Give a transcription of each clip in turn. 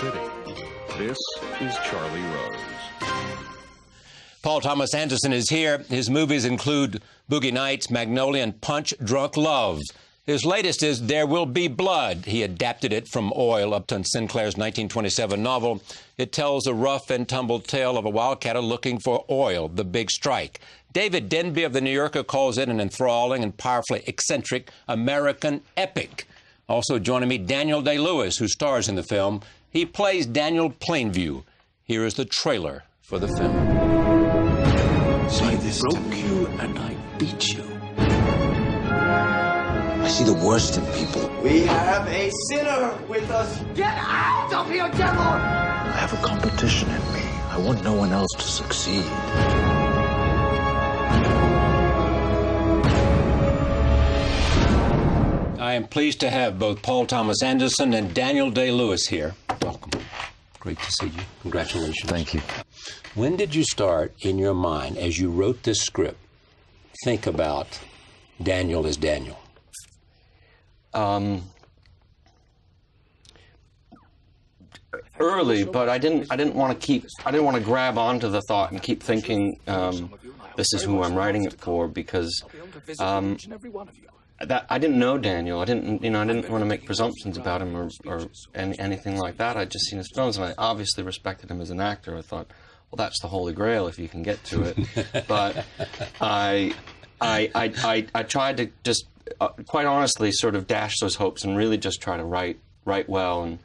City. This is Charlie Rose. Paul Thomas Anderson is here. His movies include Boogie Nights, Magnolia, and Punch Drunk Love. His latest is There Will Be Blood. He adapted it from Oil, Upton Sinclair's 1927 novel. It tells a rough and tumble tale of a wildcatter looking for oil, the big strike. David Denby of The New Yorker calls it an enthralling and powerfully eccentric American epic. Also joining me, Daniel Day-Lewis, who stars in the film. He plays Daniel Plainview. Here is the trailer for the film. I broke you and I beat you. I see the worst in people. We have a sinner with us. Get out of here, devil! I have a competition in me. I want no one else to succeed. I am pleased to have both Paul Thomas Anderson and Daniel Day-Lewis here. Welcome. Great to see you. Congratulations. Thank you. When did you start, in your mind, as you wrote this script, think about Daniel as Daniel? Early, but I didn't want to grab onto the thought and keep thinking this is who I'm writing it for, because that I didn't know Daniel. I didn't want to make presumptions about him or anything like that. I'd just seen his films, and I obviously respected him as an actor. I thought, well, that's the holy grail if you can get to it. But I tried to just quite honestly sort of dash those hopes and really just try to write well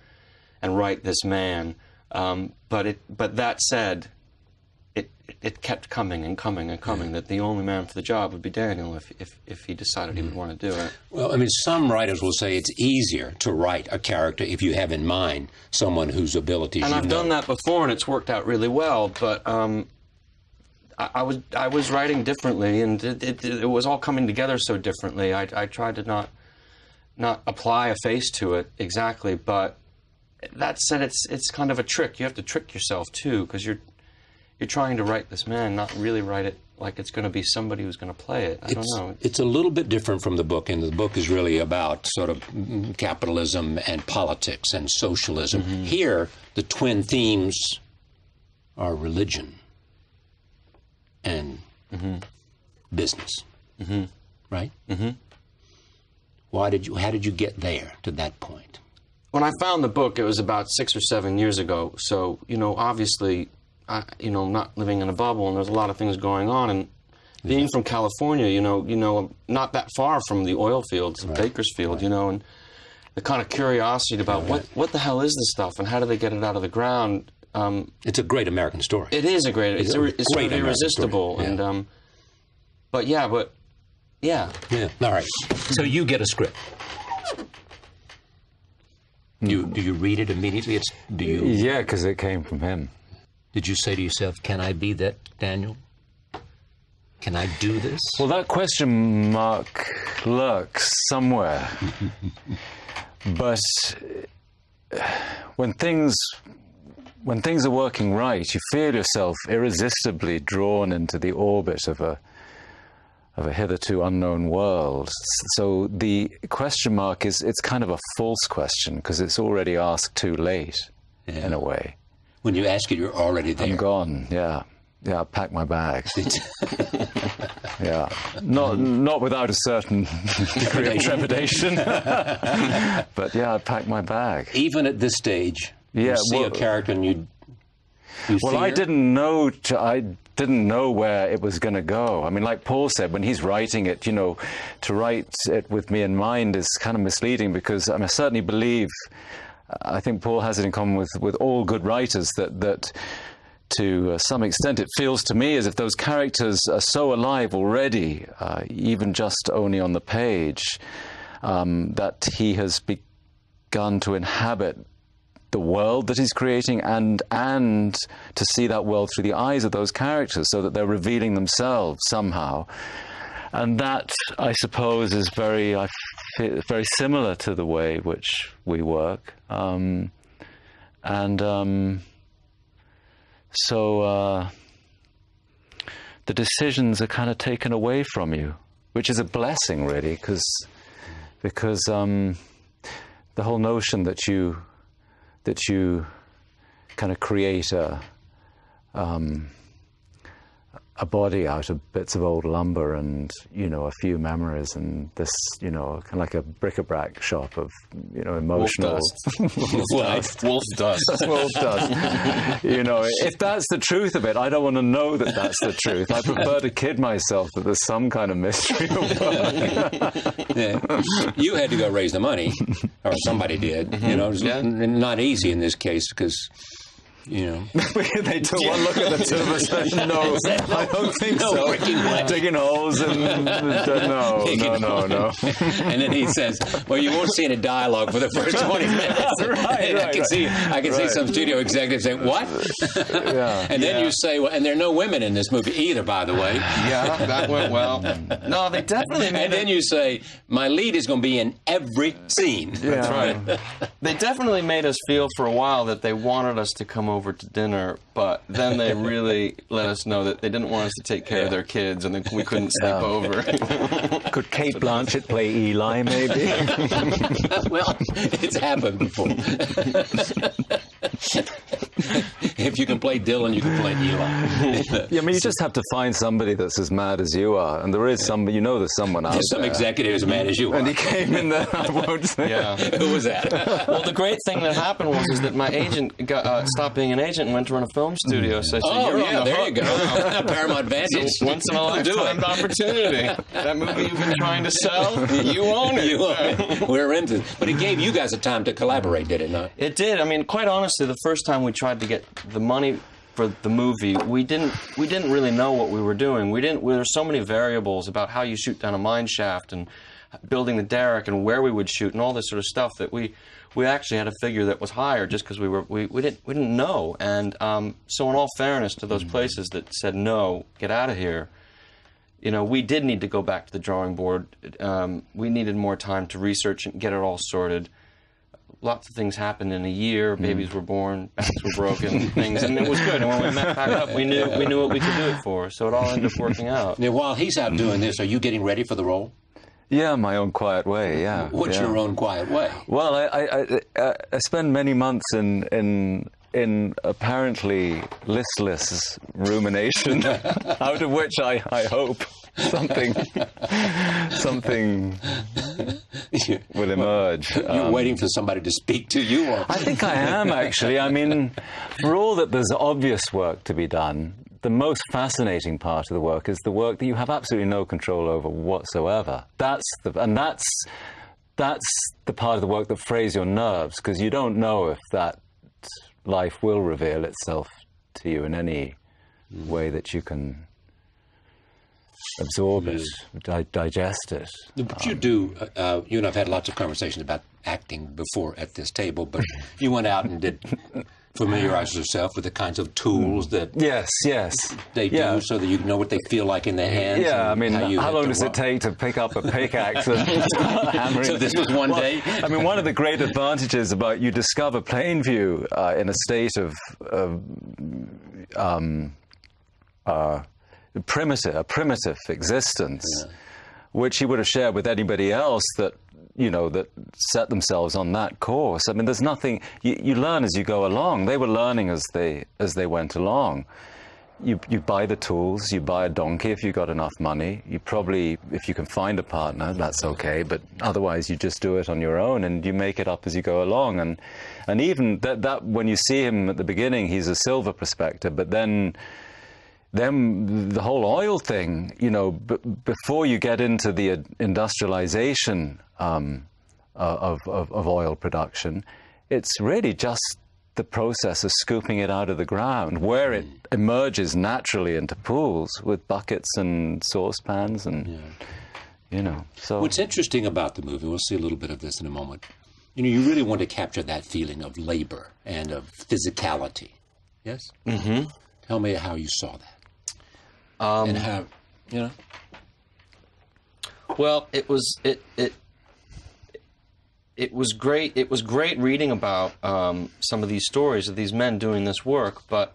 and write this man. But that said, it kept coming and coming and coming, that the only man for the job would be Daniel if he decided he would want to do it. Well, I mean, some writers will say it's easier to write a character if you have in mind someone whose abilities you know. And I've done that before, and it's worked out really well, but I was writing differently, and it was all coming together so differently. I tried to not apply a face to it exactly, but that said, it's kind of a trick. You have to trick yourself, too, because you're trying to write this man, not really write it like it's going to be somebody who's going to play it. I don't know. It's a little bit different from the book, and the book is really about sort of capitalism and politics and socialism. Mm-hmm. Here, the twin themes are religion and business, right? Mm-hmm. How did you get there to that point? When I found the book, it was about 6 or 7 years ago. So, obviously, not living in a bubble, and there's a lot of things going on. And being from California, not that far from the oil fields, right. Bakersfield, and the kind of curiosity about what the hell is this stuff, and how do they get it out of the ground? It's a great American story. It is a great. It's sort of irresistible, yeah. And yeah. All right. So you get a script. Do you read it immediately? Yeah, because it came from him. Did you say to yourself, "Can I be that Daniel? Can I do this?" Well, that question mark lurks somewhere. But when things are working right, you feel yourself irresistibly drawn into the orbit of a hitherto unknown world. So the question mark it's kind of a false question, because it's already asked too late, in a way. When you ask it, you're already there. I'm gone, yeah. Yeah, I packed my bags. Yeah. Not without a certain degree of trepidation. But yeah, I packed my bag. Even at this stage, you see a character and you well, fear? I didn't know where it was going to go. I mean, like Paul said, when he's writing it, to write it with me in mind is kind of misleading, because I certainly believe, I think Paul has it in common with all good writers, that to some extent it feels to me as if those characters are so alive already, even just only on the page, that he has begun to inhabit the world that he's creating, and to see that world through the eyes of those characters, so that they're revealing themselves somehow. And that, I suppose, is very similar to the way which we work. So the decisions are kind of taken away from you, which is a blessing, really, because the whole notion that you kind of create a body out of bits of old lumber and, you know, a few memories and this, you know, kind of like a bric-a-brac shop of, you know, emotional... Wolf dust. Wolf dust. You know, if that's the truth of it, I don't want to know that that's the truth. I prefer to kid myself that there's some kind of mystery about Yeah. You had to go raise the money, or somebody did. You know, it was not easy in this case because... You know, they took one look at the two of us and said, no, I don't think so. Digging holes and no. And then he says, well, you won't see any dialogue for the first 20 minutes. I can see some studio executives saying, what? And then you say, well, and there are no women in this movie either, by the way. Yeah, that went well. No, they definitely made And then you say, my lead is going to be in every scene. That's right. They definitely made us feel for a while that they wanted us to come over to dinner, but then they really let us know that they didn't want us to take care of their kids and then we couldn't sleep over. Could Kate Blanchett play Eli, maybe? Well, it's happened before. If you can play Dylan, you can play Eli. Yeah, I mean, you just have to find somebody that's as mad as you are, and there is somebody, you know, there's someone out there. There's some executive as mad as you are. And he came in there, I won't say. Yeah. Who was that? Well, the great thing that happened was that my agent stopped being an agent and went to run a film studio. So I said, you're on the there hook. you go. Paramount Advantage. Once in a lifetime opportunity. That movie you've been trying to sell, you own it. You own it. We're into it. But it gave you guys a time to collaborate, did it not? It did. I mean, quite honestly, the first time we tried to get the money for the movie, we didn't really know what we were doing. There were so many variables about how you shoot down a mine shaft and building the derrick and where we would shoot and all this sort of stuff that we actually had a figure that was higher just because we didn't know. And so in all fairness to those places that said no, get out of here, you know, we did need to go back to the drawing board. We needed more time to research and get it all sorted. Lots of things happened in a year. Babies were born, backs were broken, things, and it was good. And when we met back up, we knew what we could do it for. So it all ended up working out. Now, while he's out doing this, are you getting ready for the role? Yeah, my own quiet way. Yeah. What's your own quiet way? Well, I spend many months in apparently listless rumination, out of which I hope something will emerge. You're waiting for somebody to speak to you? Or? I think I am, actually. I mean, for all that there's obvious work to be done, the most fascinating part of the work is the work that you have absolutely no control over whatsoever. That's the part of the work that frays your nerves, because you don't know if that life will reveal itself to you in any way that you can absorb it, digest it. But you do, you and I have had lots of conversations about acting before at this table, but you went out and did familiarize yourself with the kinds of tools that they do so that you know what they feel like in their hands. Yeah, I mean, how long does it take to pick up a pickaxe and start hammering? So this was one day? I mean, one of the great advantages about you discover plain view in a state of primitive existence, which you would have shared with anybody else that, you know, that set themselves on that course. I mean, there's nothing, you learn as you go along. They were learning as they went along. You buy the tools, you buy a donkey if you've got enough money. You probably, if you can find a partner, that's okay, but otherwise you just do it on your own and you make it up as you go along. And even that when you see him at the beginning, he's a silver prospector, but then the whole oil thing, you know, before you get into the industrialization of oil production, it's really just the process of scooping it out of the ground, where it emerges naturally into pools with buckets and saucepans and, you know. So what's interesting about the movie, we'll see a little bit of this in a moment, you know, you really want to capture that feeling of labor and of physicality. Yes? Mm-hmm. Tell me how you saw that. And how, you know? Well, it was great. It was great reading about some of these stories of these men doing this work, but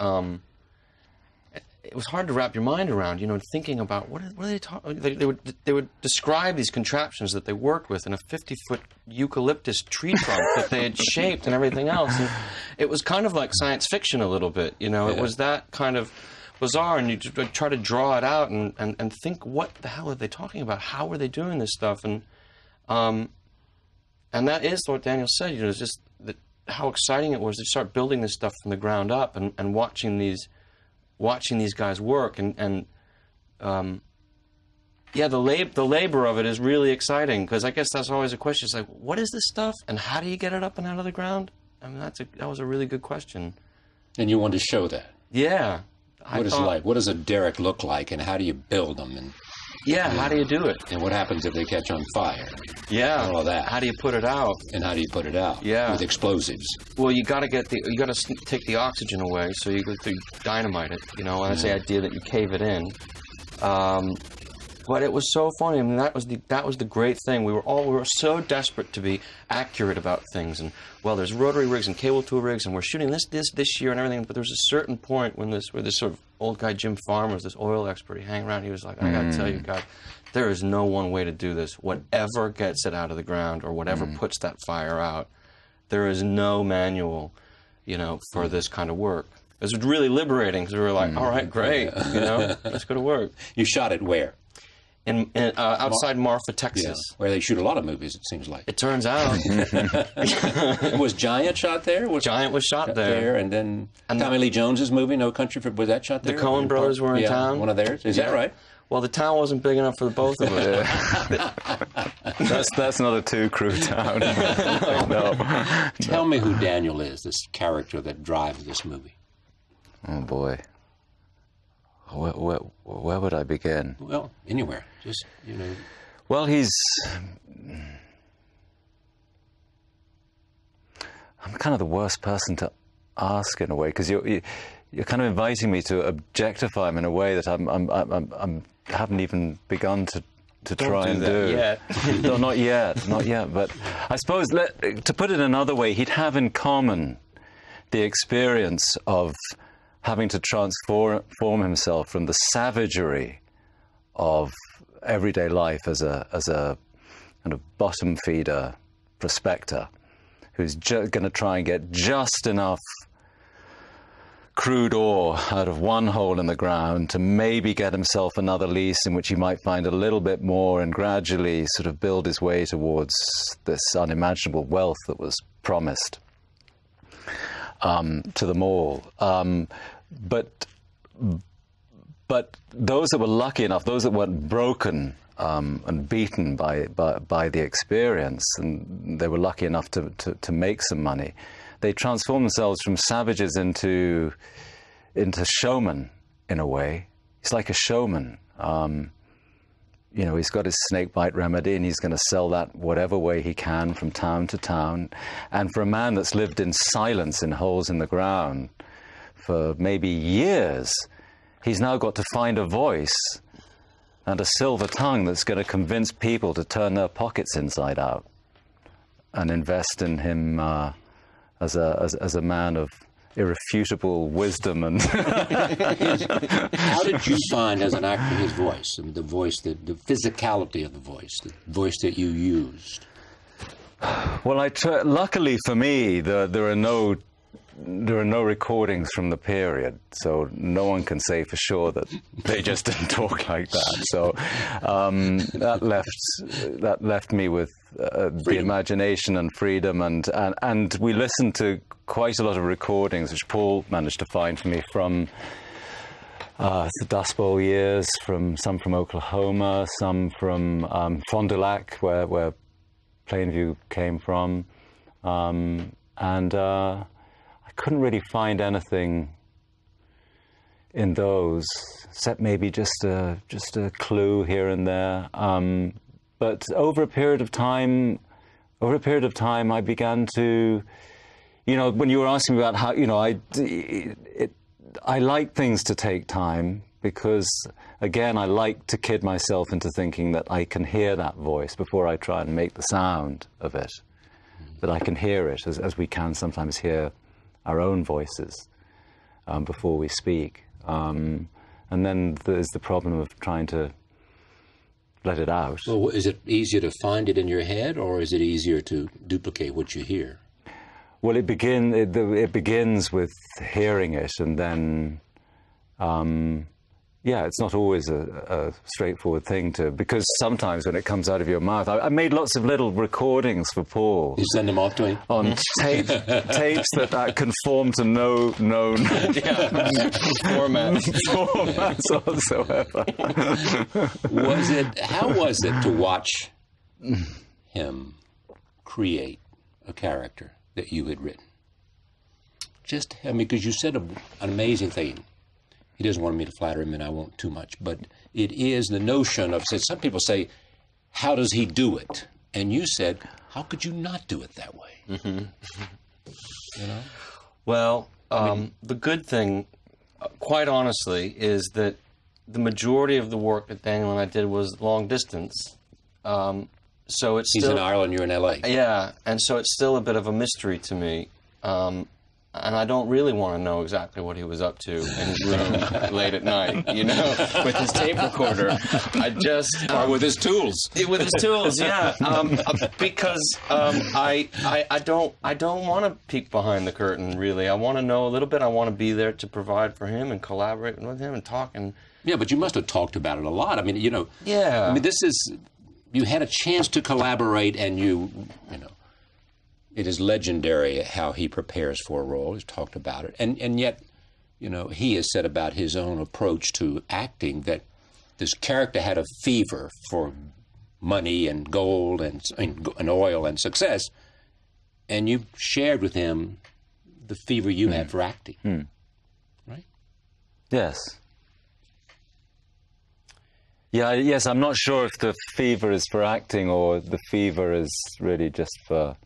it was hard to wrap your mind around, you know, thinking about what are they talking. They would describe these contraptions that they worked with in a 50-foot eucalyptus tree trunk that they had shaped and everything else. And it was kind of like science fiction a little bit, you know. It was that kind of bizarre, and you try to draw it out and think, what the hell are they talking about? How are they doing this stuff? And that is what Daniel said, you know, it's just that how exciting it was to start building this stuff from the ground up and watching these guys work, and yeah, the labor of it is really exciting, because I guess that's always a question. It's like, what is this stuff, and how do you get it up and out of the ground? I mean, that was a really good question. And you want to show that? Yeah. What does a derrick look like, and how do you build them? And yeah, how do you do it? And what happens if they catch on fire? Yeah, all of that. How do you put it out? And how do you put it out? Yeah, with explosives. Well, you got to take the oxygen away, so you go through dynamite it. You know, and that's the idea that you cave it in. But it was so funny. I mean, that was the great thing. We were so desperate to be accurate about things, and well, there's rotary rigs and cable tool rigs, and we're shooting this year and everything. But there's a certain point where this sort of old guy Jim Farmer, this oil expert, he hang around. He was like, I got to tell you, guys, there is no one way to do this. Whatever gets it out of the ground, or whatever puts that fire out, there is no manual, you know, for this kind of work. It was really liberating, because we were like, all right, great, you know, let's go to work. You shot it where? Outside Marfa, Texas. Yeah, where they shoot a lot of movies, it seems like. It turns out. Was Giant shot there? Giant was shot there. And then Tommy Lee Jones's movie, No Country for... Was that shot there? The Coen brothers were in town. One of theirs? Is that right? Well, the town wasn't big enough for the both of us. That's not a two-crew town. No. Tell me who Daniel is, this character that drives this movie. Oh, boy. Where would I begin? Well, anywhere. Just, you know. Well, I'm kind of the worst person to ask in a way, because you're kind of inviting me to objectify him in a way that I haven't even begun to try and do. Yet. No, not yet. But I suppose, to put it another way, he'd have in common the experience of having to transform himself from the savagery of everyday life as a kind of bottom feeder prospector who's going to try and get just enough crude ore out of one hole in the ground to maybe get himself another lease in which he might find a little bit more, and gradually sort of build his way towards this unimaginable wealth that was promised to them all. But those that were lucky enough, those that weren't broken and beaten by the experience, and they were lucky enough to make some money, they transformed themselves from savages into showmen in a way. He's like a showman. You know, he's got his snakebite remedy, and he's going to sell that whatever way he can from town to town. And for a man that's lived in silence in holes in the ground for maybe years, he's now got to find a voice and a silver tongue that's going to convince people to turn their pockets inside out and invest in him as a man of irrefutable wisdom. And how did you find, as an actor, his voice, and the physicality of the voice that you used? Well, luckily for me, there are no recordings from the period, so no one can say for sure that they just didn't talk like that. So that left me with the imagination and freedom, and we listened to quite a lot of recordings, which Paul managed to find for me from the Dust Bowl years, some from Oklahoma, some from Fond du Lac, where Plainview came from, and I couldn't really find anything in those, except maybe just a clue here and there. But over a period of time, I began to, you know, when you were asking about how, you know, I like things to take time, because, again, I like to kid myself into thinking that I can hear that voice before I try and make the sound of it, that I can hear it, as we can sometimes hear our own voices before we speak. And And then there's the problem of trying to let it out. Well, is it easier to find it in your head, or is it easier to duplicate what you hear? Well, it begins with hearing it, and then, yeah, it's not always a straightforward thing because sometimes when it comes out of your mouth, I made lots of little recordings for Paul. You send them off to him? On tapes that conform to no known formats whatsoever. How was it to watch him create a character that you had written? Because you said an amazing thing. He doesn't want me to flatter him, and I won't too much. But it is the notion of, some people say, how does he do it? And you said, how could you not do it that way? Mm-hmm. You know? Well, the good thing, quite honestly, is that the majority of the work that Daniel and I did was long distance. So it's He's in Ireland, you're in L.A. Yeah, and so it's still a bit of a mystery to me. And I don't really want to know exactly what he was up to in his room late at night, with his tape recorder. Or with his tools. With his tools, yeah. Because I don't want to peek behind the curtain, really. I want to know a little bit. I want to be there to provide for him and collaborate with him and talk. Yeah, but you must have talked about it a lot. I mean, Yeah. I mean, you had a chance to collaborate, and it is legendary how he prepares for a role. He's talked about it. And yet, he has said about his own approach to acting that this character had a fever for money and gold and oil and success. And you shared with him the fever you had for acting. Right? Yes. Yeah, yes, I'm not sure if the fever is for acting or the fever is really just for...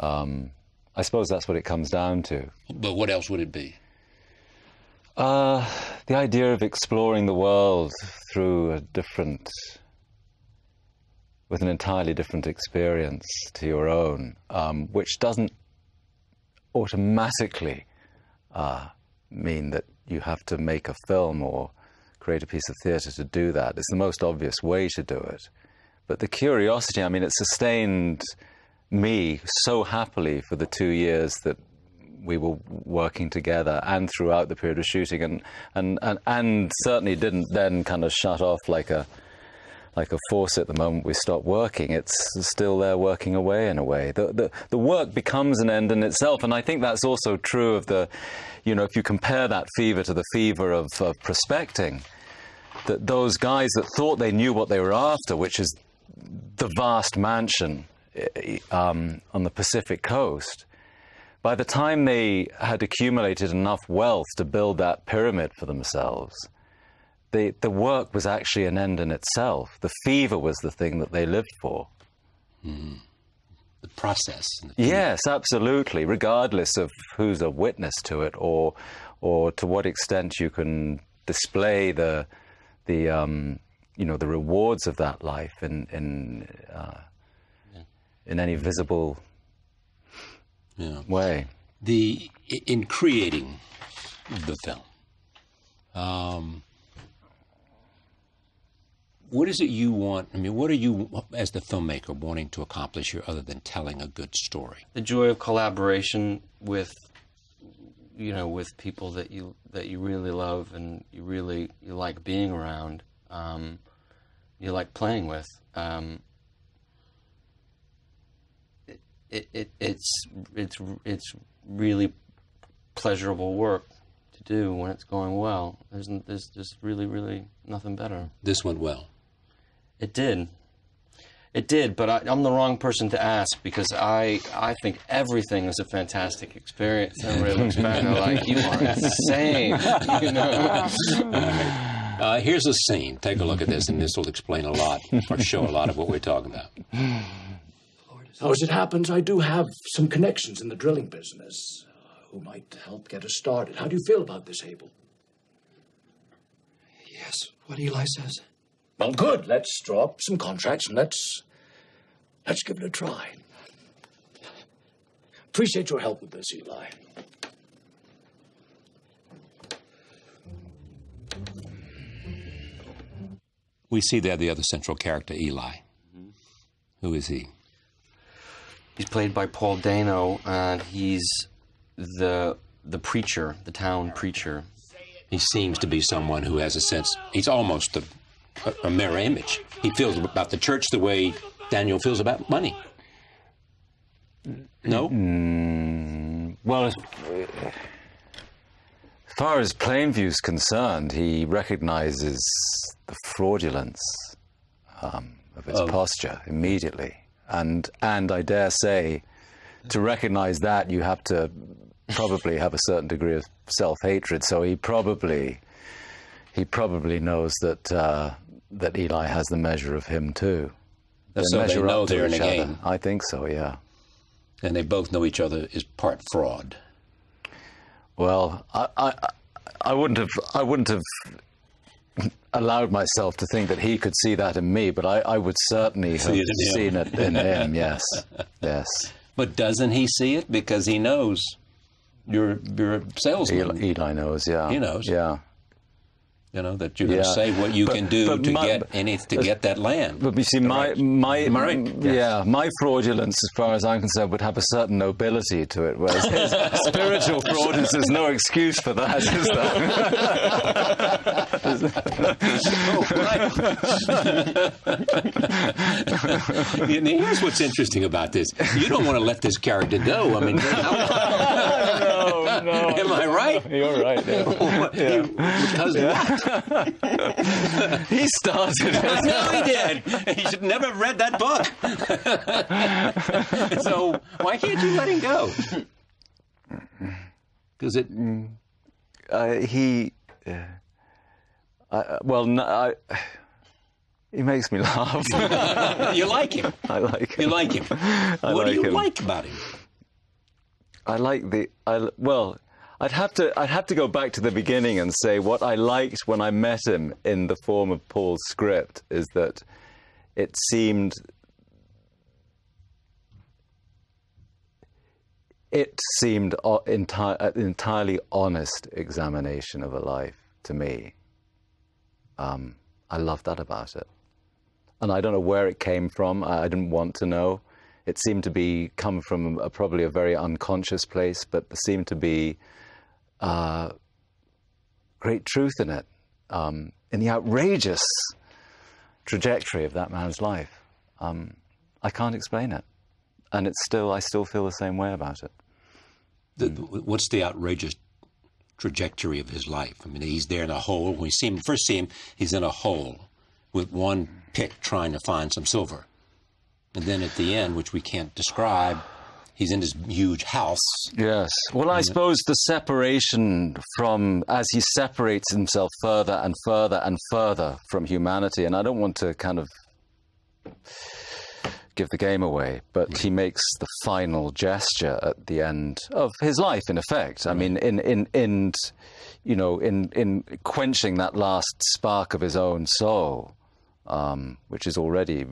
I suppose that's what it comes down to. But what else would it be? The idea of exploring the world through with an entirely different experience to your own, which doesn't automatically mean that you have to make a film or create a piece of theatre to do that. It's the most obvious way to do it. But the curiosity, I mean, it sustained me so happily for the 2 years that we were working together and throughout the period of shooting, and certainly didn't then kind of shut off like a faucet the moment we stopped working. It's still there working away in a way. The work becomes an end in itself, and I think that's also true of if you compare that fever to the fever of prospecting, that those guys that thought they knew what they were after, which is the vast mansion on the Pacific coast, by the time they had accumulated enough wealth to build that pyramid for themselves, the work was actually an end in itself. The fever was the thing that they lived for. Mm. The process. Yes, absolutely, regardless of who's a witness to it or to what extent you can display the rewards of that life in any visible way. In creating the film, what is it you want? I mean, what are you, as the filmmaker, wanting to accomplish here other than telling a good story? The joy of collaboration with people that you really love and you like being around, you like playing with. It's really pleasurable work to do when it's going well. There's just really nothing better. This went well. It did, but I'm the wrong person to ask because I think everything is a fantastic experience. Everybody looks back and they're like, you are insane. Here's a scene. Take a look at this, and this will explain a lot, or show a lot of what we're talking about. So as it happens, I do have some connections in the drilling business who might help get us started. How do you feel about this, Abel? Yes, what Eli says. Well, good. Let's draw up some contracts and let's give it a try. Appreciate your help with this, Eli. We see there the other central character, Eli. Mm-hmm. Who is he? He's played by Paul Dano, and he's the preacher, the town preacher. He seems to be someone who has a sense, he's almost a mirror image. He feels about the church the way Daniel feels about money. No? Well, as far as Plainview's concerned, he recognizes the fraudulence of its posture immediately. And I dare say, to recognize that, you have to probably have a certain degree of self-hatred. So he probably knows that that Eli has the measure of him too. So they know they're in a game. I think so, yeah. And they both know each other is part fraud. Well, I wouldn't have allowed myself to think that he could see that in me, but I would certainly have seen it in him. Yes, yes. But doesn't he see it because he knows you're a salesman? Eli knows, yeah. He knows, yeah. You know that you're going to say what you can do to get that land. But you see, my fraudulence, as far as I'm concerned, would have a certain nobility to it, whereas his spiritual fraudulence is no excuse for that, is there? Here's what's interesting about this: you don't want to let this character go. I mean, no. Am I right? You're right. Yeah. Because what? He started it. No, he did. He should never have read that book. So why can't you let him go? Because it. He makes me laugh. You like him. I like him. You like him. What do you like about him? I'd have to go back to the beginning and say what I liked when I met him in the form of Paul's script is that it seemed an entirely honest examination of a life to me. I love that about it, and I don't know where it came from. I didn't want to know. It seemed to come from probably a very unconscious place, but there seemed to be great truth in it, in the outrageous trajectory of that man's life. I can't explain it, and I still feel the same way about it. What's the outrageous trajectory of his life? I mean, he's there in a hole. When we first see him, he's in a hole with one pick trying to find some silver. And then at the end, which we can't describe, he's in this huge house. Yes. Well, I suppose the separation as he separates himself further and further and further from humanity, and I don't want to kind of give the game away, but he makes the final gesture at the end of his life, in effect. I mean, in quenching that last spark of his own soul, which is already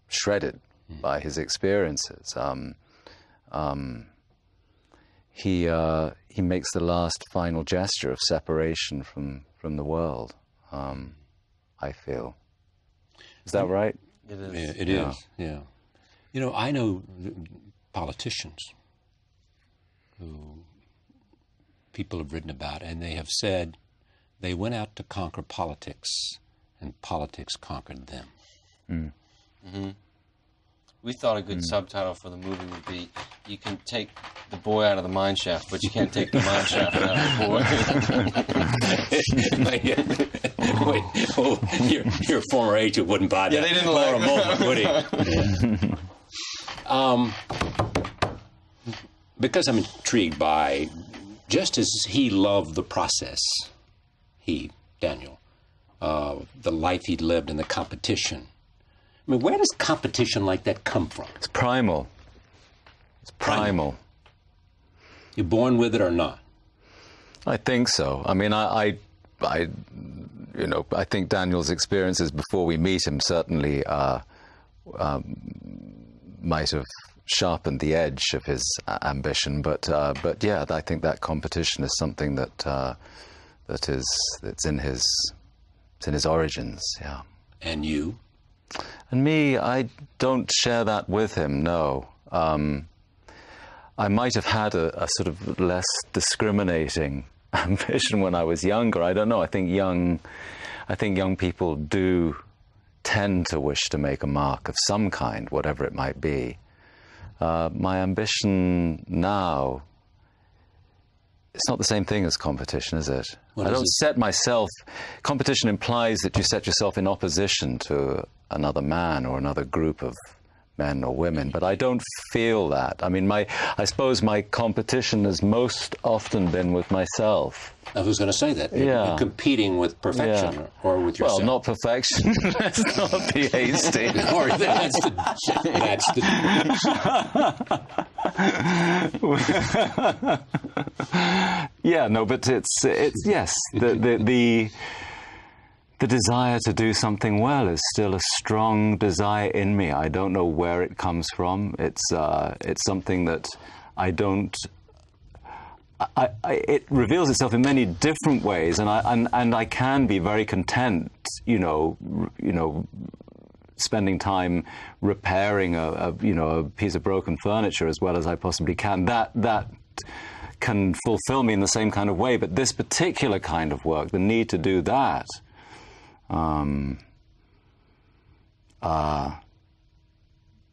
shredded by his experiences. He makes the last final gesture of separation from the world. I feel. Is that right? It is. Yeah, it is. Yeah. You know, I know politicians who people have written about, and they have said they went out to conquer politics, and politics conquered them. Mm. Mm-hmm. We thought a good subtitle for the movie would be, you can take the boy out of the mine shaft, but you can't take the mine shaft out of the boy. Wait, your former agent wouldn't buy that. Yeah, they didn't like a moment, would he? Because I'm intrigued by, just as he loved the process, Daniel, the life he'd lived and the competition. I mean, where does competition like that come from? It's primal. It's primal. You're born with it or not? I think so. I mean, I think Daniel's experiences before we meet him certainly might have sharpened the edge of his ambition. But yeah, I think that competition is something that's in his It's in his origins, yeah. And you? And me, I don't share that with him, no. I might have had a sort of less discriminating ambition when I was younger. I don't know. I think young people do tend to wish to make a mark of some kind, whatever it might be. My ambition now, it's not the same thing as competition, is it? I don't set myself... Competition implies that you set yourself in opposition to another man or another group of men or women, but I don't feel that. I mean, I suppose my competition has most often been with myself. I was going to say that. Yeah. You're competing with perfection or with yourself. Well, not perfection. Let's not be hasty. Or that's the... Yeah, no, but it's yes, the desire to do something well is still a strong desire in me. I don't know where it comes from. It's something that I don't. It reveals itself in many different ways, and I can be very content, you know, spending time repairing a piece of broken furniture as well as I possibly can. That can fulfill me in the same kind of way. But this particular kind of work, the need to do that,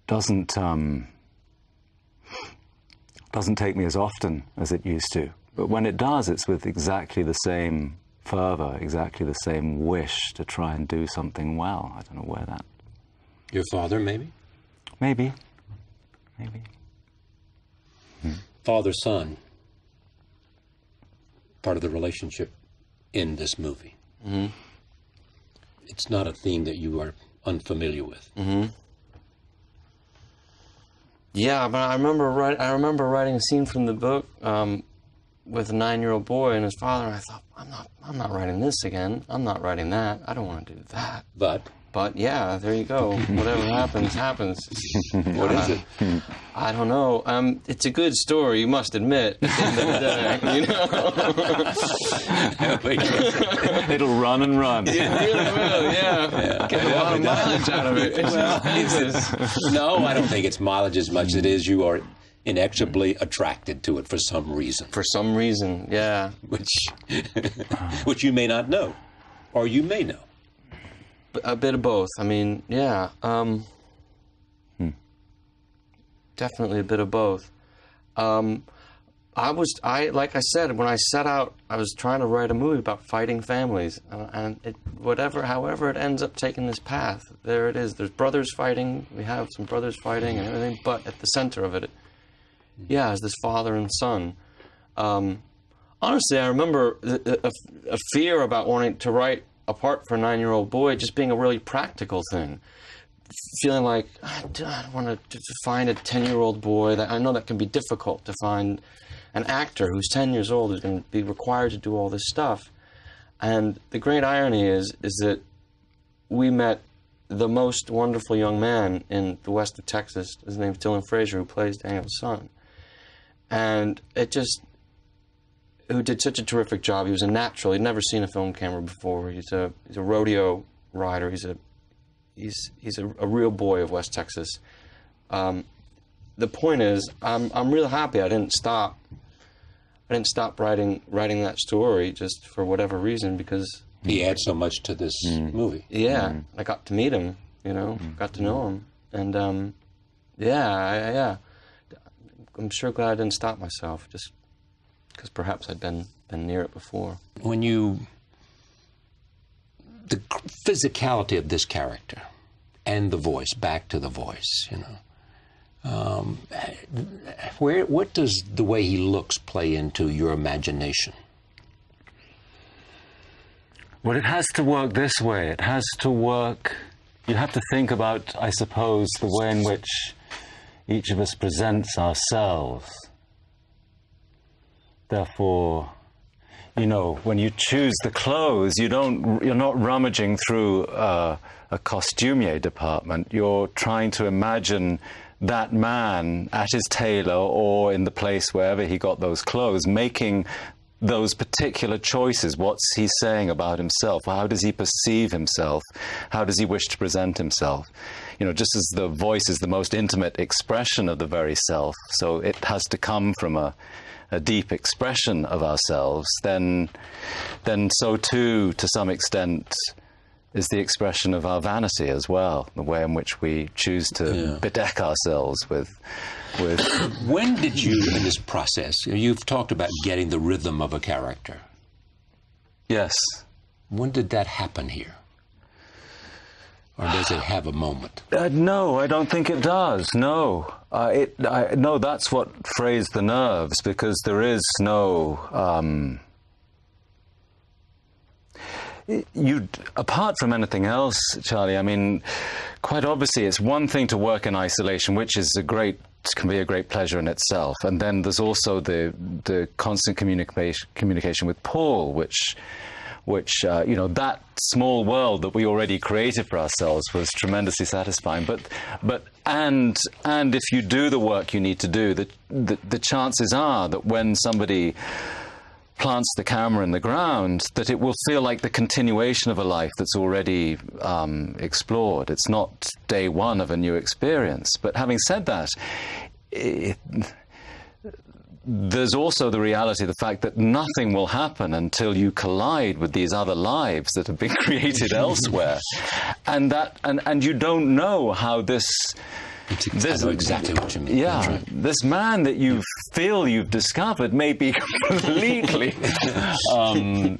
doesn't take me as often as it used to. But when it does, it's with exactly the same fervor, exactly the same wish to try and do something well. I don't know where that... Your father, maybe? Maybe. Father-son, part of the relationship in this movie. Mm-hmm. It's not a theme that you are unfamiliar with. Mm-hmm. Yeah, but I remember writing a scene from the book with a 9-year-old boy and his father, and I thought, I'm not writing this again. I'm not writing that. I don't want to do that. But yeah, there you go. Whatever happens, happens. What is it? I don't know. It's a good story, you must admit. At the end of the day, you know. It'll run and run. It really will. Yeah. Get a lot of mileage out of it. No, I don't think it's mileage as much as it is you are inexorably attracted to it for some reason. For some reason, yeah. Which you may not know, or you may know. A bit of both. I mean, yeah. Definitely a bit of both. Like I said, when I set out, I was trying to write a movie about fighting families, and however it ends up taking this path, there it is. There's brothers fighting. We have some brothers fighting and everything, but at the center of it, is this father and son. Honestly, I remember a fear about wanting to write a part for a 9-year-old boy just being a really practical thing. Feeling like, I don't want to find a 10-year-old boy. That I know that can be difficult to find an actor who's 10 years old who's going to be required to do all this stuff. And the great irony is that we met the most wonderful young man in the west of Texas. His name's Dylan Frazier, who plays Daniel's son. And who did such a terrific job. He was a natural. He'd never seen a film camera before. He's a rodeo rider. He's a real boy of West Texas. The point is, I'm real happy I didn't stop writing that story just for whatever reason, because he adds so much to this movie. Yeah, I got to meet him. Got to know him, and I'm sure glad I didn't stop myself, just because perhaps I'd been near it before. The physicality of this character and the voice, back to the voice, what does the way he looks play into your imagination? Well, it has to work this way. It has to work... You have to think about, I suppose, the way in which each of us presents ourselves. Therefore, when you choose the clothes, you're not rummaging through a costumier department. You're trying to imagine that man at his tailor or in the place wherever he got those clothes, making those particular choices. What's he saying about himself? How does he perceive himself? How does he wish to present himself? You know, just as the voice is the most intimate expression of the very self, so it has to come from a deep expression of ourselves, then so too, to some extent, is the expression of our vanity as well, the way in which we choose to bedeck ourselves with. When did you, in this process, you've talked about getting the rhythm of a character. Yes. When did that happen here? Or does it have a moment? No, I don't think it does. No. No, that's what frays the nerves, because there is no... apart from anything else, Charlie, I mean, quite obviously it's one thing to work in isolation, which is can be a great pleasure in itself. And then there's also the constant communication with Paul, which you know, that small world that we already created for ourselves was tremendously satisfying. And if you do the work you need to do, the chances are that when somebody plants the camera in the ground, that it will feel like the continuation of a life that's already explored. It's not day one of a new experience. But having said that, there's also the reality, the fact that nothing will happen until you collide with these other lives that have been created elsewhere, and you don't know how this. I know exactly what you mean. Yeah, this man that you feel you've discovered may be completely out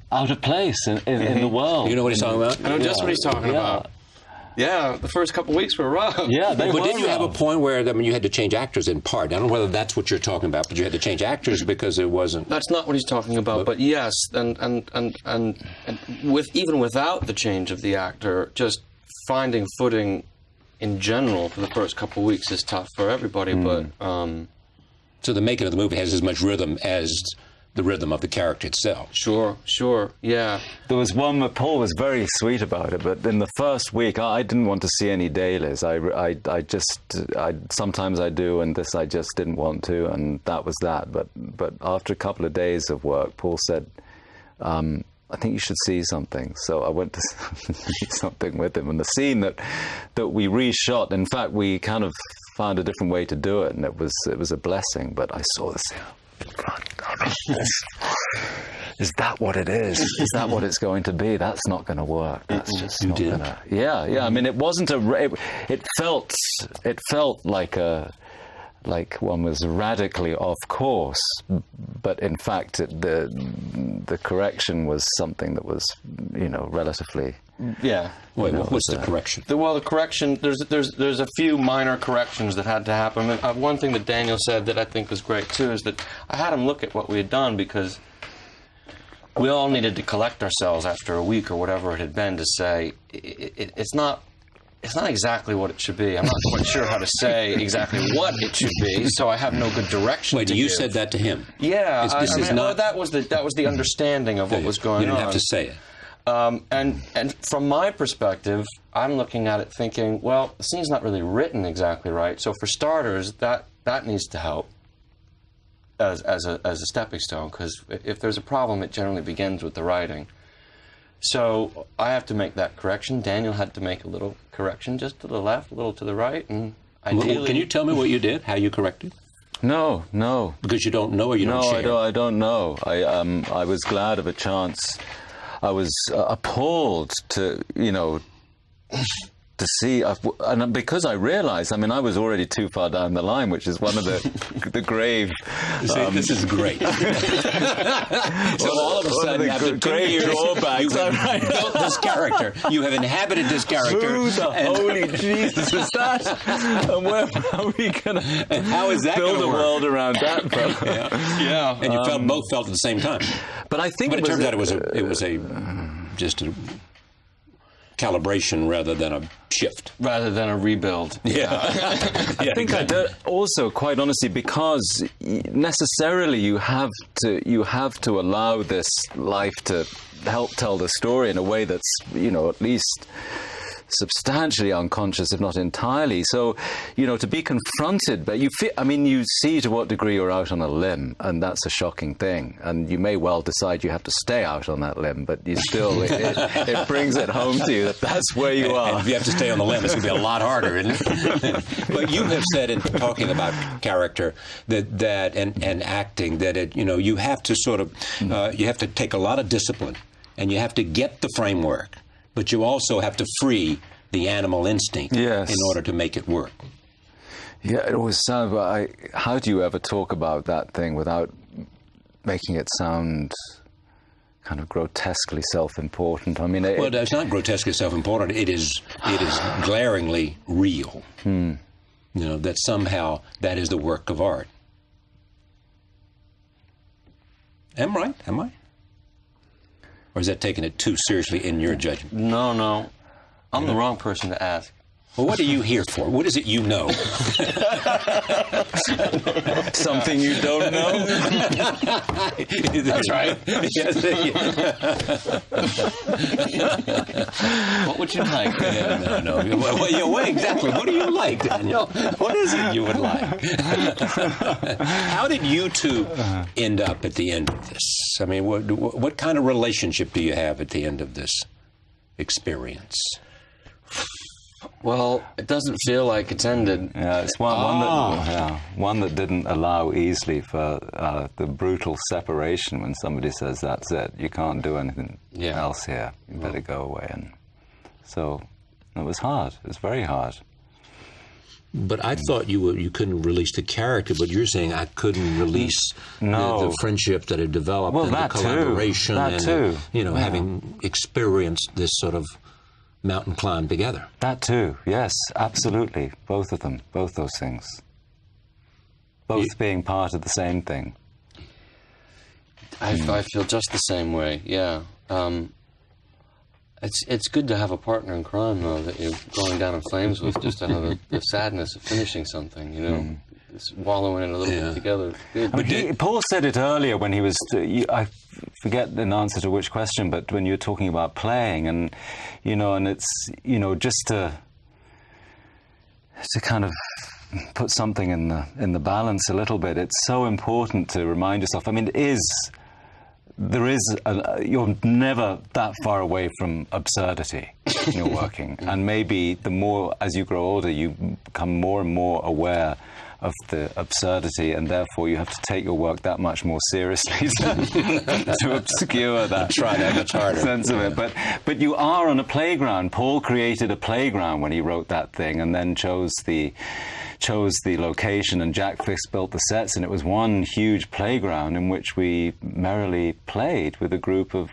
of place in the world. You know what he's talking about? I know just what he's talking about. Yeah, the first couple of weeks were rough. Yeah, but did you have a point where you had to change actors in part? I don't know whether that's what you're talking about, but you had to change actors because it wasn't. That's not what he's talking about. But yes, and even without the change of the actor, just finding footing in general for the first couple of weeks is tough for everybody. But so the making of the movie has as much rhythm as the rhythm of the character itself. Sure, yeah. There was one where Paul was very sweet about it, but in the first week, I didn't want to see any dailies. I sometimes I do, and this I just didn't want to, and that was that. But after a couple of days of work, Paul said, I think you should see something. So I went to see something with him, and the scene that we reshot, in fact, we kind of found a different way to do it, and it was a blessing. But I saw the scene. Is that what it is? Is that what it's going to be? That's not going to work. That's just not going to. Yeah. I mean, it wasn't it felt like one was radically off course, but in fact, the correction was something that was, you know, relatively. Yeah. Wait, what's the correction? Well, the correction, there's a few minor corrections that had to happen. One thing that Daniel said that I think was great too is that I had him look at what we had done, because we all needed to collect ourselves after a week or whatever it had been to say it's not exactly what it should be. I'm not quite sure how to say exactly what it should be, so I have no good direction. Wait, you said that to him? Yeah, that was the understanding of what was going on. You didn't have to say it. And from my perspective, I'm looking at it thinking, well, the scene's not really written exactly right. So for starters, that needs to help as a stepping stone, because if there's a problem, it generally begins with the writing. So I have to make that correction. Daniel had to make a little correction, just to the left, a little to the right, and ideally. Can you tell me what you did? How you corrected? No. Because you don't know, or you don't share? No, I don't know. I was glad of a chance. I was appalled to see, and because I realized, I mean, I was already too far down the line, which is one of the grave. See, this is great. So all of a sudden, after 10 years, you have built this character. You have inhabited this character. Who the holy Jesus is that? And where are we going to build a world around that? Yeah. And you both felt at the same time. But I think it turned out it was just a calibration rather than a shift, rather than a rebuild. I think I did also, quite honestly, because necessarily you have to allow this life to help tell the story in a way that's, you know, at least substantially unconscious, if not entirely. So, you know, to be confronted, but you feel, I mean, you see to what degree you're out on a limb, and that's a shocking thing. And you may well decide you have to stay out on that limb, but you still, it brings it home to you that that's where you are. And if you have to stay on the limb, it's going to be a lot harder, isn't it? But you have said in talking about character and acting that it, you know, you have to sort of, you have to take a lot of discipline, and you have to get the framework, but you also have to free the animal instinct in order to make it work. Yeah, it always sounds, but how do you ever talk about that thing without making it sound kind of grotesquely self-important? I mean, well, it's not grotesquely self-important. It is glaringly real. You know, that somehow that is the work of art. Am I? Or is that taking it too seriously in your judgment? No. I'm the wrong person to ask. Well, what are you here for? What is it you know? Something you don't know? That's right. What would you like? No. Well, exactly. What do you like, Daniel? What is it you would like? How did you two end up at the end of this? I mean, what kind of relationship do you have at the end of this experience? Well, it doesn't feel like it's ended. Yeah, it's one that didn't allow easily for the brutal separation when somebody says, that's it, you can't do anything else here, you better go away. And so it was hard, it was very hard. But I thought you couldn't release the character, but you're saying I couldn't release the friendship that had developed and the collaboration and you know, having experienced this sort of mountain climb together. That too, yes, absolutely. Both of them, both those things. Both being part of the same thing. I feel just the same way, yeah. It's good to have a partner in crime, though, that you're going down in flames with, just to have the sadness of finishing something, you know? It's wallowing in a little bit together. But Paul said it earlier when he was, I forget an answer to which question, but when you were talking about playing, and, you know, and it's, you know, just to kind of put something in the balance a little bit, it's so important to remind yourself, I mean, you're never that far away from absurdity in your working. And maybe the more, as you grow older, you become more and more aware of the absurdity, and therefore you have to take your work that much more seriously to obscure that sense of it. But you are on a playground. Paul created a playground when he wrote that thing, and then chose the location, and Jack Fisk built the sets, and it was one huge playground in which we merrily played with a group of,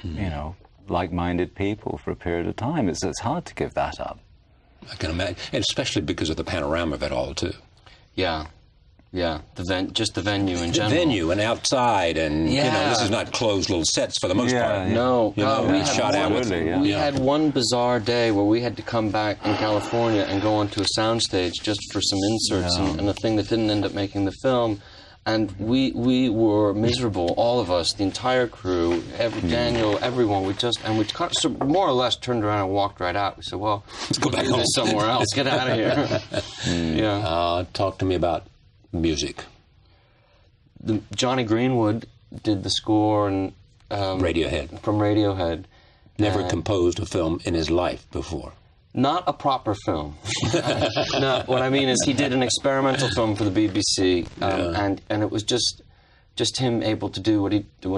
you know, like-minded people for a period of time. It's hard to give that up. I can imagine, and especially because of the panorama of it all, too. Yeah. Just the venue in general. The venue and outside, and you know, this is not closed little sets for the most part. No, we had one bizarre day where we had to come back in California and go onto a soundstage just for some inserts and a thing that didn't end up making the film. And we were miserable, all of us, the entire crew, Daniel, everyone. We kind of, more or less turned around and walked right out. We said, well, let's go back home somewhere else. Get out of here. Talk to me about music. Johnny Greenwood did the score and Radiohead. From Radiohead. Never composed a film in his life before. Not a proper film. No, what I mean is he did an experimental film for the BBC, and it was just him able to do what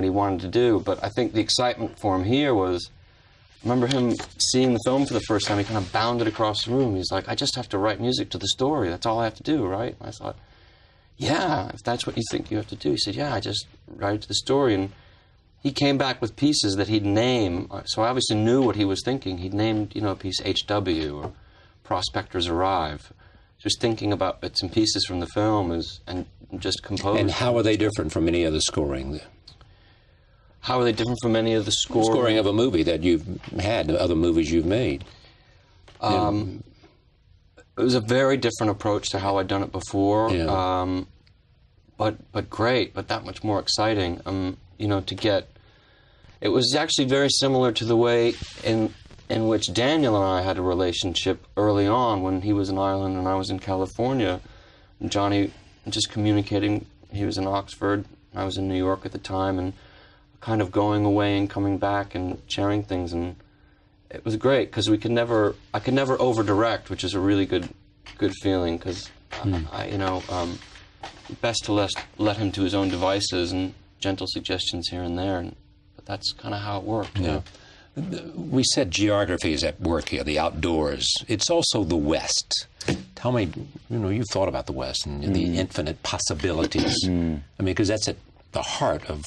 he wanted to do. But I think the excitement for him here was, remember him seeing the film for the first time. He kind of bounded across the room. He's like, I just have to write music to the story. That's all I have to do, right? And I thought, yeah, if that's what you think you have to do. He said, yeah, I just write it to the story. And he came back with pieces that he'd name, so I obviously knew what he was thinking. He'd named, you know, a piece HW or Prospectors Arrive. Just thinking about bits and pieces from the film and just composed. And how are they different from any other scoring? How are they different from any of the scoring of a movie that you've had, other movies you've made? It was a very different approach to how I'd done it before. Yeah. But great, but that much more exciting. You know, it was actually very similar to the way in in which Daniel and I had a relationship early on when he was in Ireland and I was in California. And Johnny just communicating, he was in Oxford, I was in New York at the time, and kind of going away and coming back and sharing things, and it was great because I could never over-direct, which is a really good feeling, because best to let him to his own devices and gentle suggestions here and there, but that's kind of how it worked. Yeah. We said geography is at work here, the outdoors. It's also the West. Tell me, you've thought about the West and the infinite possibilities. I mean, because that's at the heart of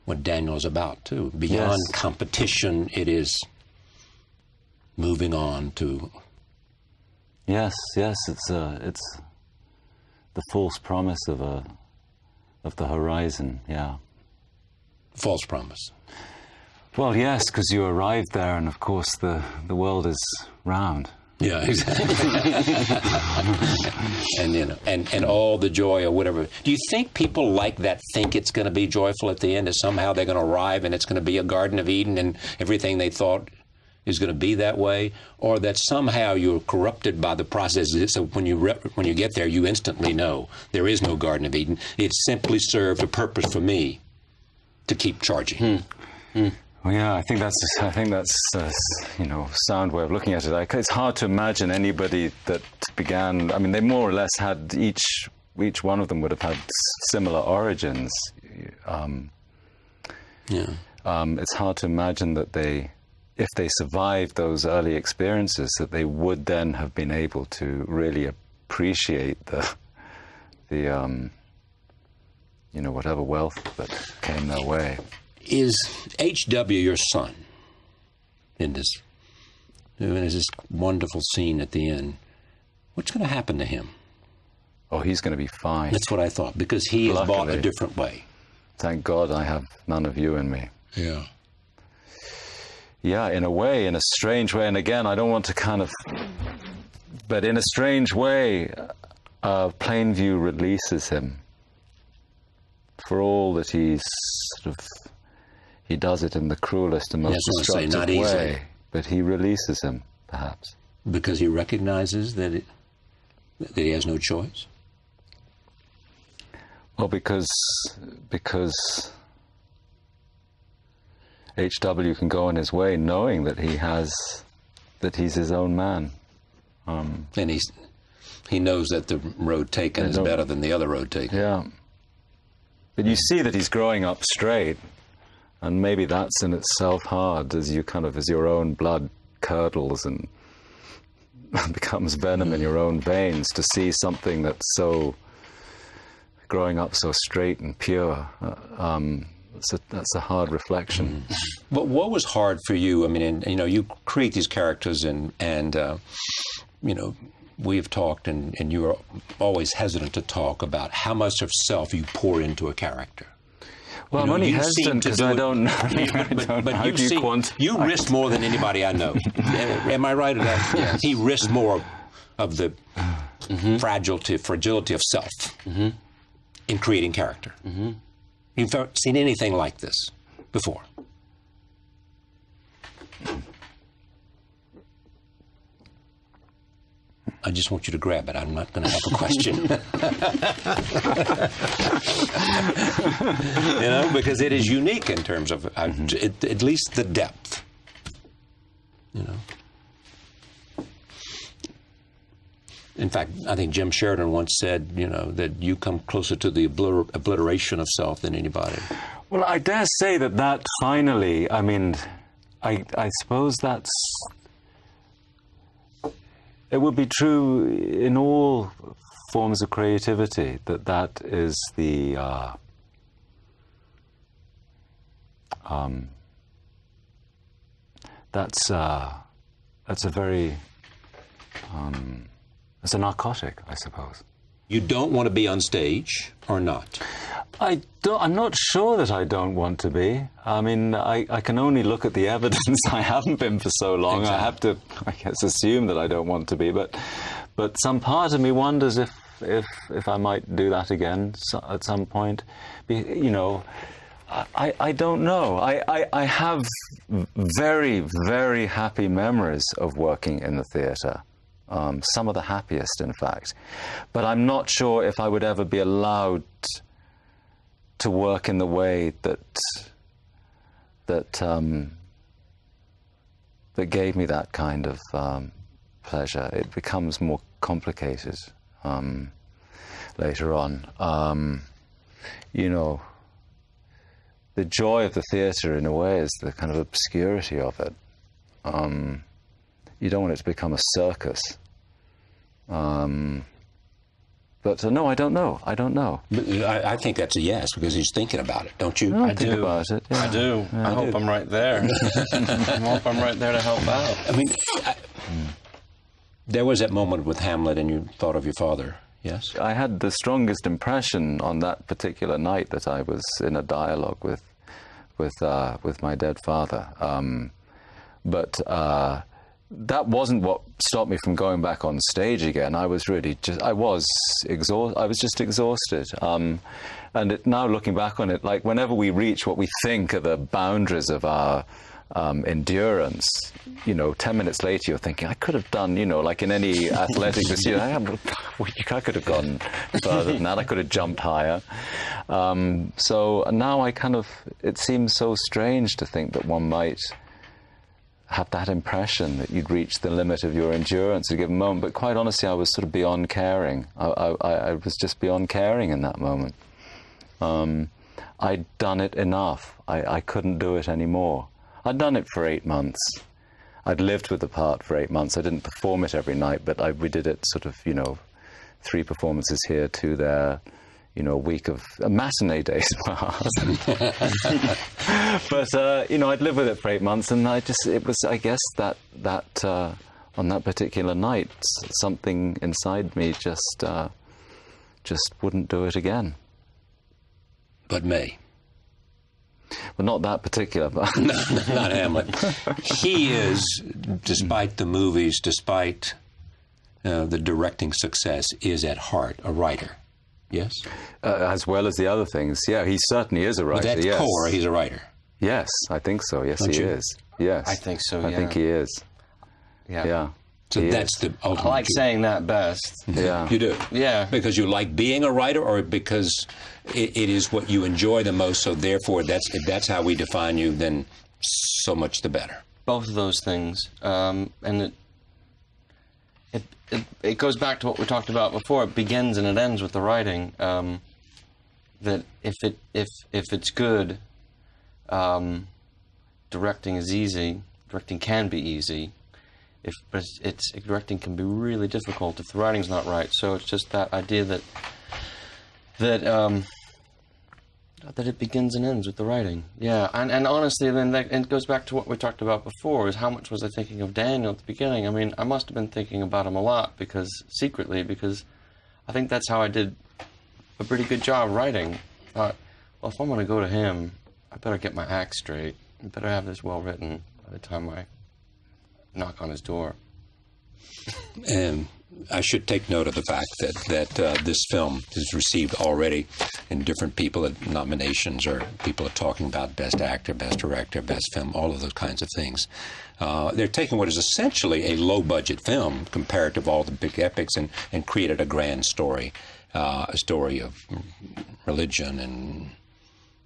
what Daniel is about, too. Beyond competition, it is moving on to... Yes, it's the false promise of the horizon, yeah. False promise. Well, yes, because you arrived there, and of course the world is round. Yeah, exactly. and all the joy or whatever. Do you think people like that think it's going to be joyful at the end, that somehow they're going to arrive and it's going to be a Garden of Eden and everything they thought is going to be that way, or that somehow you're corrupted by the process? So when you get there, you instantly know there is no Garden of Eden. It simply served a purpose for me to keep charging. Well, yeah, I think that's a sound way of looking at it. It's hard to imagine anybody that began. I mean, they more or less had each one of them would have had similar origins. It's hard to imagine that if they survived those early experiences, that they would then have been able to really appreciate the whatever wealth that came their way. Is H.W. your son in this? There's this wonderful scene at the end. What's going to happen to him? Oh, he's going to be fine. That's what I thought, because he is bought a different way. Thank God I have none of you in me. Yeah. Yeah, in a way, in a strange way. And again, I don't want to but in a strange way, Plainview releases him. For all that he does it in the cruelest and most destructive way, but he releases him, perhaps. Because he recognizes that he has no choice? Well, because H.W. can go on his way knowing that he's his own man. And he knows that the road taken is better than the other road taken. Yeah. But you see that he's growing up straight, and maybe that's in itself hard as your own blood curdles and becomes venom in your own veins, to see something that's growing up so straight and pure. That's a hard reflection. But what was hard for you? I mean, you create these characters, and we've talked, and you are always hesitant to talk about how much of self you pour into a character. Well, I'm only hesitant because I don't know. But you risk more than anybody I know. Am I right? Yes. He risks more of the fragility of self in creating character. You've never seen anything like this before. I just want you to grab it. I'm not going to have a question. Because it is unique in terms of, at least the depth. In fact, I think Jim Sheridan once said, that you come closer to the obliteration of self than anybody. Well, I dare say that finally, I mean, I suppose that's... It would be true in all forms of creativity that is the that's a very it's a narcotic, I suppose. You don't want to be on stage, or not? I'm not sure that I don't want to be. I mean, I can only look at the evidence. I haven't been for so long. Exactly. I have to, I guess, assume that I don't want to be. But some part of me wonders if I might do that again at some point. I don't know. I have very, very happy memories of working in the theatre. Some of the happiest, in fact. But I'm not sure if I would ever be allowed to work in the way that gave me that kind of pleasure. It becomes more complicated later on. You know, the joy of the theatre, in a way, is the kind of obscurity of it. You don't want it to become a circus. But no, I don't know. I don't know. I think that's a yes, because he's thinking about it, don't you? I think about it. Yeah. I do. Yeah, I hope I'm right there. I hope I'm right there to help out. I mean, there was that moment with Hamlet, and you thought of your father. Yes. I had the strongest impression on that particular night that I was in a dialogue with my dead father. But that wasn't what stopped me from going back on stage again. I was really I was just exhausted. And now looking back on it, like whenever we reach what we think are the boundaries of our endurance, you know, 10 minutes later you're thinking, I could have done, you know, like in any athletic pursuit, I could have gone further than that. I could have jumped higher. So now it seems so strange to think that one might have that impression that you'd reached the limit of your endurance at a given moment. But quite honestly, I was sort of beyond caring. I was just beyond caring in that moment. I'd done it enough. I couldn't do it anymore. I'd done it for 8 months. I'd lived with the part for 8 months. I didn't perform it every night, but we did it sort of, you know, 3 performances here, 2 there, you know, a week of matinee days. But, you know, I'd lived with it for 8 months, and I guess that on that particular night, something inside me just wouldn't do it again. But may. Well, not that particular, but... No, not Hamlet. He is, despite the movies, despite the directing success, is at heart a writer. Yes? As well as the other things. Yeah, he certainly is a writer. But at core, he's a writer. Yes, I think so. Yes, Don't he you? is. Yes. I think so, yeah. I think he is. Yeah. Yeah. So that's the ultimate. I like saying that best. Yeah. You do? Yeah. Because you like being a writer, or because it is what you enjoy the most, so therefore if that's how we define you, then so much the better. Both of those things. And it goes back to what we talked about before. It begins and it ends with the writing. That if it's good, directing is easy. Directing can be easy. But directing can be really difficult if the writing's not right. So it's just that idea that it begins and ends with the writing. Yeah, and honestly, then it goes back to what we talked about before, is how much was I thinking of Daniel at the beginning? I mean, I must have been thinking about him a lot, secretly, because I think that's how I did a pretty good job writing. I thought, well, if I'm going to go to him, I better get my act straight. I better have this well written by the time I knock on his door. And I should take note of the fact that this film has received already, and different people at nominations, or people are talking about Best Actor, Best Director, Best Film, all of those kinds of things. They're taking what is essentially a low-budget film compared to all the big epics and created a grand story, a story of religion and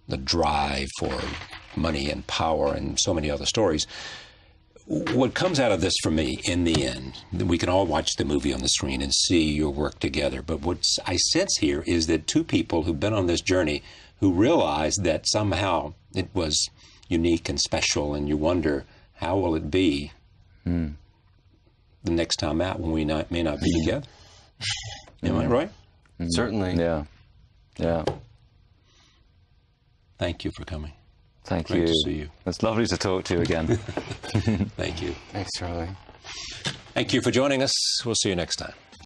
the drive for money and power and so many other stories. What comes out of this for me, in the end, we can all watch the movie on the screen and see your work together, but what I sense here is that 2 people who've been on this journey who realize that somehow it was unique and special, and you wonder, how will it be the next time out when we may not be together? Am I right? Certainly. Yeah. Yeah. Thank you for coming. Thank Great you. to see you. It's lovely to talk to you again. Thank you. Thanks, Charlie. Thank you for joining us. We'll see you next time.